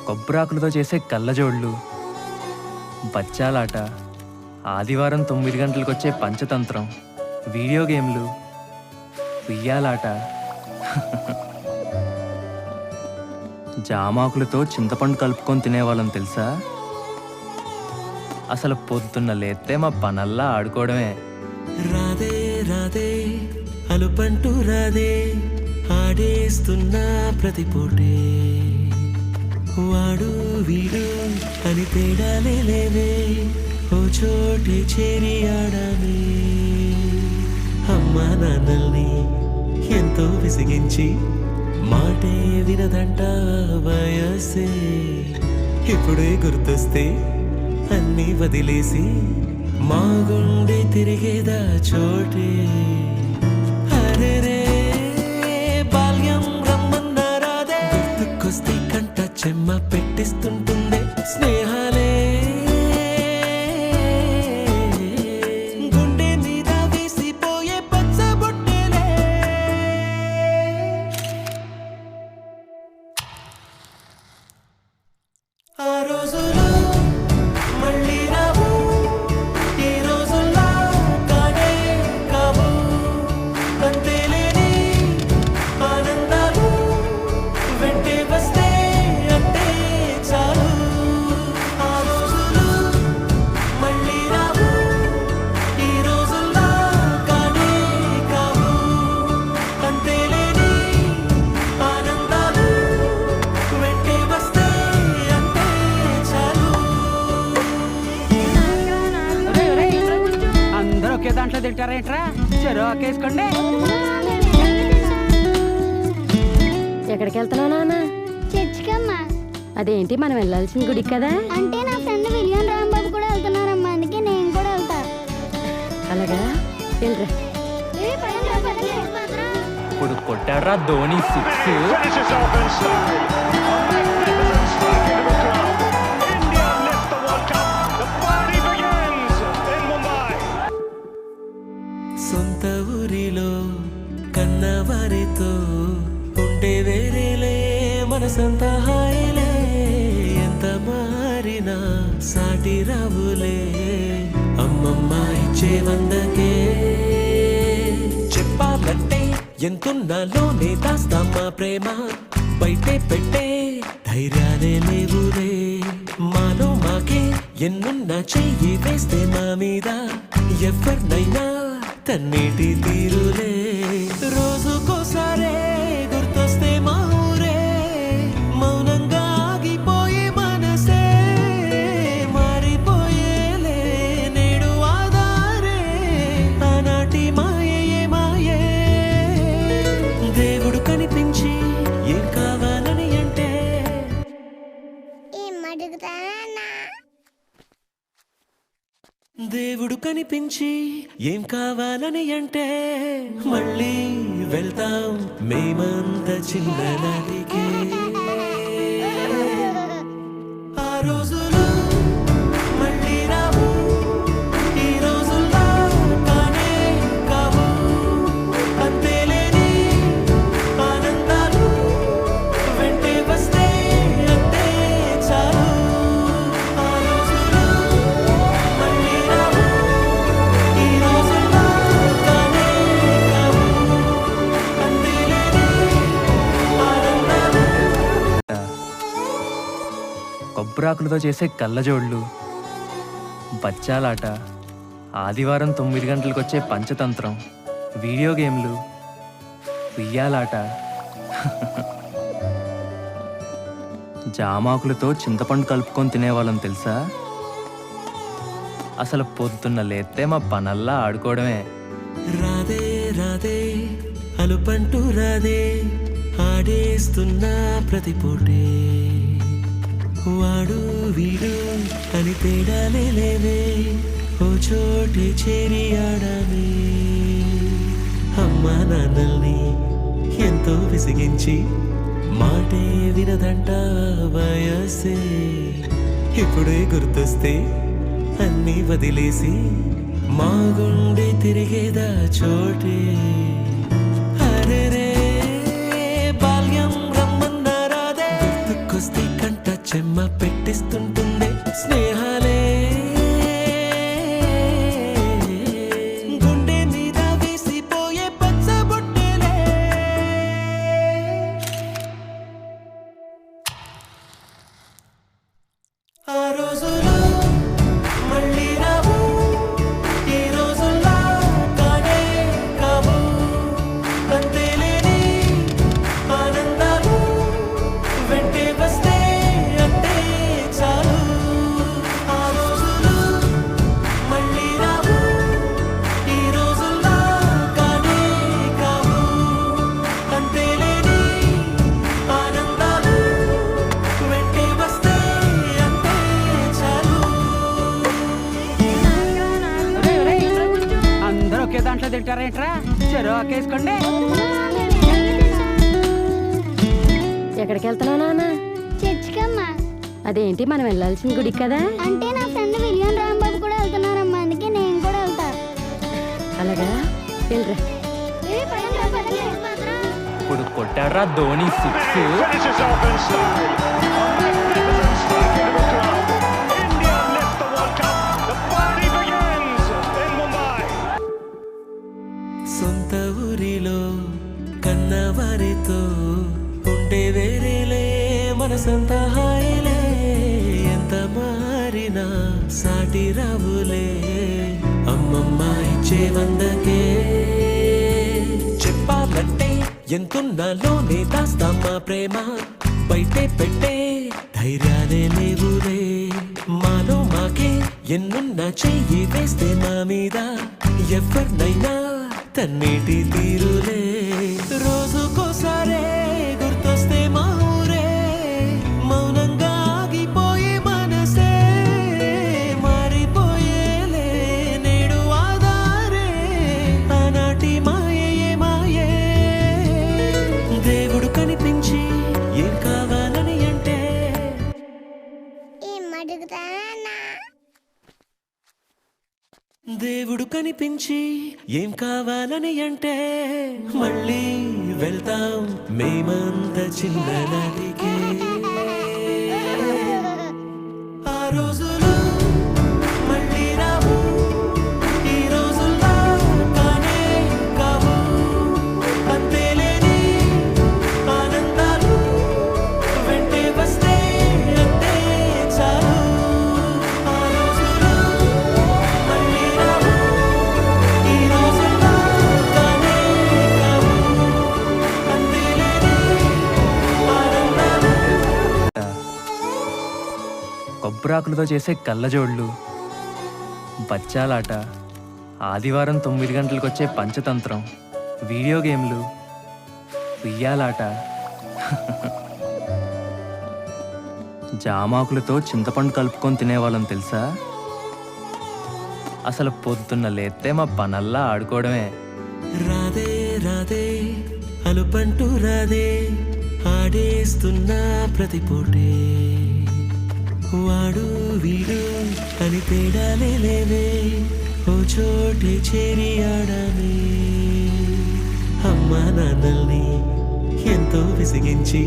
కొబ్బరాకులతో చేసే కళ్ళజోళ్ళు, బచ్చాలాట, ఆదివారం 9 గంటలకు వచ్చే పంచతంత్రం, వీడియో గేమ్లు, ఉయ్యాలాట, జామాకులతో చింతపండు కలుపుకొని తినేవాళ్ళం తెలుసా? అసలు పొద్దున్న లేస్తే మా పనల్లా ఆడుకోవడమే. రాదే రాదే అలుపంటూ రాదే ఆడేస్తున్నా ప్రతి పూటే, వాడు వీడు అని తేడాలే లేవే, ఓ చోటే చేరి ఆడామే. అమ్మా నాన్నల్ని ఎంతో విసిగించి మాటే వినదంట వయసే, ఇప్పుడే గుర్తొస్తే అన్నీ వదిలేసి మా గుండె తిరిగేదా చోటే. అరెరే బాల్యం రమ్మన్నారాదే, గుర్తుకొస్తే కంట చెమ్మ పెట్టిస్తుంటుండే స్నేహాలే, గుండె మీద వేసిపోయే పచ్చబొట్టేలే. ఆ రోజులు మళ్ళీ రావు, ఈ రోజుల్లా కానే కావు, అంతేలేని ఆనందాలు వెంటే వస్తే అంటే చాలు. ఆ రోజులు మళ్ళీ రావు, ఈ రోజుల్లా కానే కావు, అంతేలేని ఆనందాలు వెంటే వస్తే అంటే చాలు. అందరూ ఒకే దాంట్లో తింటారేంట్రా? చెరో ఒకేసుకోండి. ఎక్కడికి వెళ్తున్నావు నాన్న? చర్చికమ్మా. అదేంటి మనం వెళ్ళాల్సిన గుడికి కదా? అంటే నా ఫ్రెండ్ విలియం రాంబాబు కూడా వెళ్తున్నారమ్మా, అందుకే నేను కూడా వెళ్తా. అలాగా వెళ్ళరా. ఇప్పుడు కొట్టాడ్రా Dhoni six. Finishes off in style. A magnificent strike into the crowd. India lift the World Cup. The party begins in Mumbai. సొంత ఊరిలో కన్నవారితో ఉంటే వేరేలే మనసంత హాయిలే, ఎంత మారినా సాటి రావులే, అమ్మమ్మ ఇచ్చే వందకే. చెప్పాలంటే ఎంతున్నాలోనే దాస్తామా ప్రేమ, బయటే పెట్టే ధైర్యాలే లేవులే, మాలో మాకే ఎన్నున్నా చెయ్యి వేస్తే మా మీద ఎవరినైనా తన్నేటి తీరులే. రోజుకోసారే గుర్తొస్తే మా ఊరే, మౌనంగా ఆగిపోయే మనసే మారిపోయేలే నేడు ఆధారే, ఆనాటి మాయే మాయే. దేవుడు కనిపించి ఏం కావాలని అంటే, ఏం అడుగుతానన్నా? దేవుడు కనిపించి ఏం కావాలని అంటే, మళ్ళీ వెళ్తాం మేమంత చిన్ననాటికే. ఆ రోజులు మళ్ళీ రావు, ఈ రోజుల్లా కానే కావు, అంతేలేని ఆనందాలు వెంటే వస్తే అంటే చాలు. ఆ రోజులు మళ్ళీ రావు, ఈ రోజుల్లా కానే కావు, అంతేలేని ఆనందాలు. కొబ్బరాకులతో చేసే కళ్ళజోళ్ళు, బచ్చాలాట, ఆదివారం 9 గంటలకు వచ్చే పంచతంత్రం, వీడియో గేమ్లు, ఉయ్యాలాట, జామాకులతో చింతపండు కలుపుకొని తినేవాళ్ళం తెలుసా? అసలు పొద్దున్న లేస్తే మా పనల్లా ఆడుకోవడమే. రాదే రాదే అలుపంటూ రాదే ఆడేస్తున్నా ప్రతి పూటే, వాడు వీడు అని తేడాలే లేవే, ఓ చోటే చేరి ఆడామే. అమ్మా నాన్నల్ని ఎంతో విసిగించి మాటే వినదంట వయసే, ఇప్పుడే గుర్తొస్తే అన్నీ వదిలేసి మా గుండె తిరిగేదా చోటే. అరెరే బాల్యం రమ్మన్నారాదే, గుర్తుకొస్తే కంట చెమ్మ చెరువు వేసుకోండి. ఎక్కడికి వెళ్తున్నావు నాన్న? చర్చికమ్మా. అదేంటి మనం వెళ్ళాల్సిన గుడి కదా? అంటే నా ఫ్రెండ్ విలియం రాంబాబు కూడా వెళ్తున్నారమ్మా, అందుకే నేను కూడా వెళ్తా. అలాగా వెళ్ళరా. ఇప్పుడు కొట్టాడ్రా Dhoni six. Finishes off in style. A magnificent strike into the crowd. India lift the World Cup. The party begins in Mumbai. సొంత ఊరిలో కన్నవారితో ఉండే వేరేలే మనసంత హాయిలే. ఎంత మారినా సాటి రావులే అమ్మమ్మ ఇచ్చే వందకే. చెప్పాలంటే ఎంతున్నాలోనే దాస్తామా ప్రేమ, బయటే పెట్టే ధైర్యాలే లేవులే. మాలో మాకే ఎన్నున్నా చెయ్యి వేస్తే మా మీద ఎవరినైనా తన్నేటి తీరులే. రోజుకోసారే గుర్తొస్తే మా ఊరే, మౌనంగా ఆగిపోయే మనసే మారిపోయేలే నేడు ఆధారే. ఆనాటి మాయే మాయే, దేవుడు కనిపించి ఏం కావాలని అంటే దేవుడు కనిపించి ఏం కావాలని అంటే మళ్ళీ వెళ్తాం మేమంత చిన్ననాటికే. ఆ రోజులు మళ్ళీ రావు, ఈ రోజుల్లో కానే కావు. అంతేలేని ఆనందాలు వెంటే వస్తే అంతే చాలు. ఆ రోజులు మళ్ళీ రావు, ఈ రోజుల్లో కానే కావు. అంతేలేని ఆనందాలు. కొబ్బరాకులతో చేసే కళ్ళజోళ్ళు, బచ్చాలాట, ఆదివారం 9 గంటలకు వచ్చే పంచతంత్రం, వీడియో గేమ్లు, ఉయ్యాలాట, జామాకులతో చింతపండు కలుపుకొని తినేవాళ్ళం తెలుసా? అసలు పొద్దున్న లేస్తే మా పనల్లా ఆడుకోవడమే. రాదే రాదే అలుపంటూ రాదే, ఆడేస్తున్నా ప్రతి పూటే. వాడు వీడు అని తేడాలే లేవే, ఓ చోటే చేరి ఆడమే. అమ్మా నాన్నల్ని ఎంతో విసిగించి